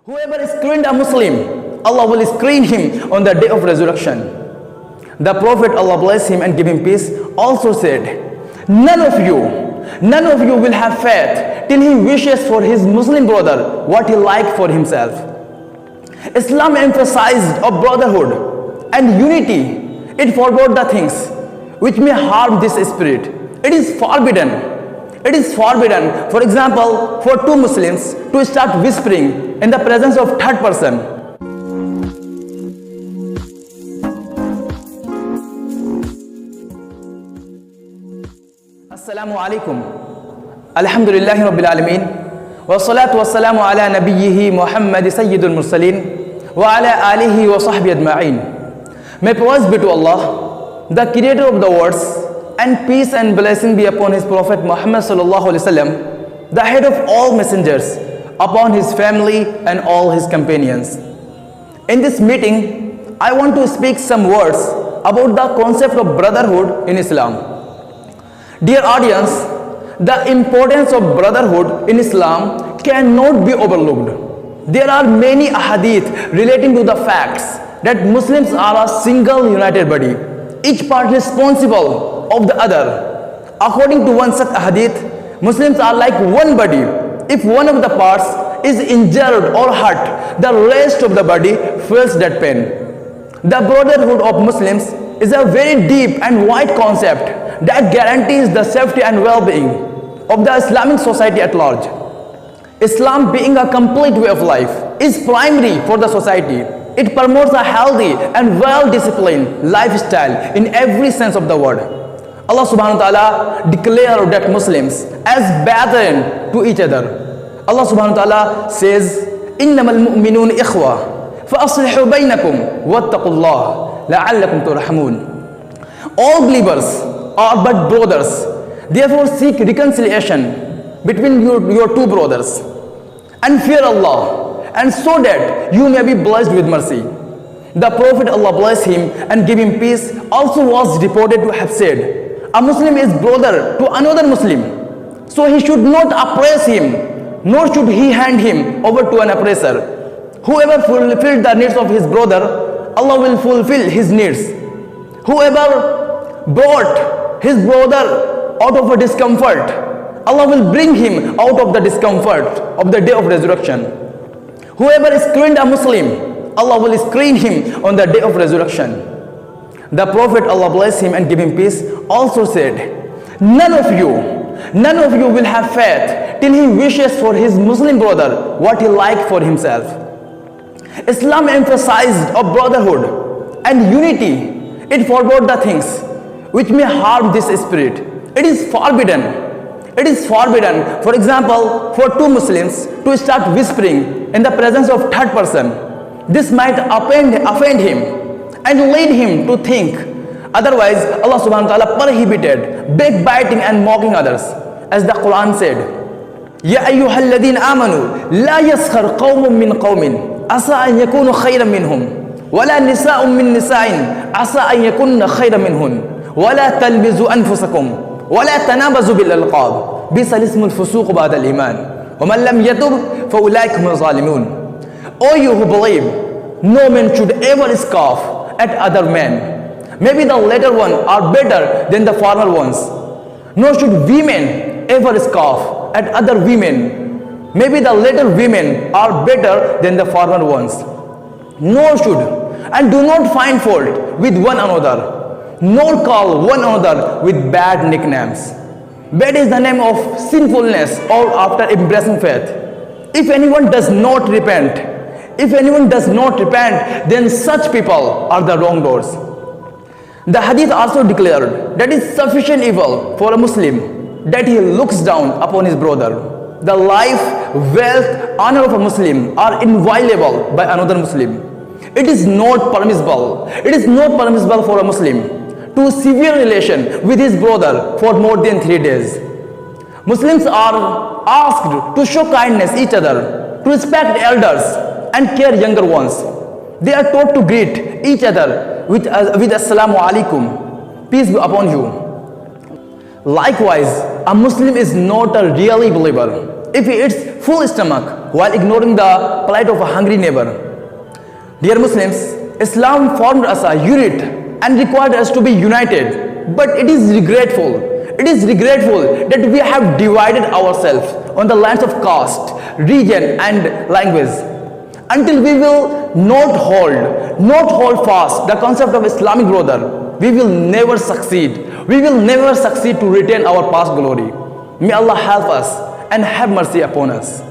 Whoever screened a Muslim, Allah will screen him on the day of resurrection. The Prophet, Allah bless him and give him peace, also said, none of you will have faith till he wishes for his Muslim brother what he liked for himself. Islam emphasized of brotherhood and unity. It forbade the things which may harm this spirit. It is forbidden. It is forbidden, for example, for two Muslims to start whispering in the presence of third person. Assalamu alaikum. Alhamdulillahi Rabbil Alameen. Wa salatu wa salamu ala nabiyyihi Muhammad Sayyidul Mursaleen wa ala alihi wa sahbihi ajma'in. May praise be to Allah, the creator of the worlds, and peace and blessing be upon his Prophet Muhammad sallallahu alaihi wasallam, the head of all messengers, upon his family and all his companions. In this meeting, I want to speak some words about the concept of brotherhood in Islam. Dear audience, the importance of brotherhood in Islam cannot be overlooked. There are many ahadith relating to the facts that Muslims are a single united body, each part responsible of the other. According to one such ahadith, Muslims are like one body. If one of the parts is injured or hurt, the rest of the body feels that pain. The brotherhood of Muslims is a very deep and wide concept that guarantees the safety and well-being of the Islamic society at large. Islam, being a complete way of life, is primary for the society. It promotes a healthy and well-disciplined lifestyle in every sense of the word. Allah subhanahu wa ta'ala declared that Muslims as brethren to each other. Allah subhanahu wa ta'ala says, إِنَّمَا الْمُؤْمِنُونَ إِخْوَةً فَأَصْلِحُوا بَيْنَكُمْ وَاتَّقُوا اللَّهَ لَعَلَّكُمْ تُرْحَمُونَ. All believers are but brothers. Therefore seek reconciliation between your two brothers and fear Allah, and so that you may be blessed with mercy. The Prophet, Allah bless him and give him peace, also was reported to have said, a Muslim is brother to another Muslim, so he should not oppress him, nor should he hand him over to an oppressor. Whoever fulfilled the needs of his brother, Allah will fulfill his needs. Whoever brought his brother out of a discomfort, Allah will bring him out of the discomfort of the day of resurrection. Whoever screened a Muslim, Allah will screen him on the day of resurrection. The Prophet, Allah bless him and give him peace, also said, none of you will have faith till he wishes for his Muslim brother what he liked for himself. Islam emphasized of brotherhood and unity. It forbade the things which may harm this spirit. It is forbidden. It is forbidden, for example, for two Muslims to start whispering in the presence of third person. This might offend him and lead him to think. Otherwise, Allah subhanahu wa ta'ala prohibited backbiting and mocking others. As the Quran said, Ya ayyuhalladhina amanu la yaskhar qawmun min qawmin asa an yakunu khayran minhum wala nisa'un min nisa'in asa an yakunna khayran minhun wala talbizu anfusakum ولا تنابزوا بالألقاب بئس الاسم الفسوق بعد الإيمان ومن لم يتب فأولئك هم الظالمون. O you who believe, no man should ever scoff at other men. Maybe the latter ones are better than the former ones. Nor should women ever scoff at other women. Maybe the latter women are better than the former ones. Nor should, and do not find fault with one another, nor call one another with bad nicknames. Bad is the name of sinfulness or after embracing faith. If anyone does not repent, then such people are the wrongdoers. The hadith also declared that it is sufficient evil for a Muslim that he looks down upon his brother. The life, wealth, honor of a Muslim are inviolable by another Muslim. It is not permissible for a Muslim to severe relation with his brother for more than 3 days. Muslims are asked to show kindness each other, to respect elders and care younger ones. They are taught to greet each other with Assalamu alaikum, peace be upon you. Likewise, a Muslim is not a really believer if he eats full stomach while ignoring the plight of a hungry neighbor. Dear Muslims, Islam formed us a unit and required us to be united. But it is regretful that we have divided ourselves on the lines of caste, region and language. Until we will not hold fast the concept of Islamic brother, we will never succeed. We will never succeed to retain our past glory. May Allah help us and have mercy upon us.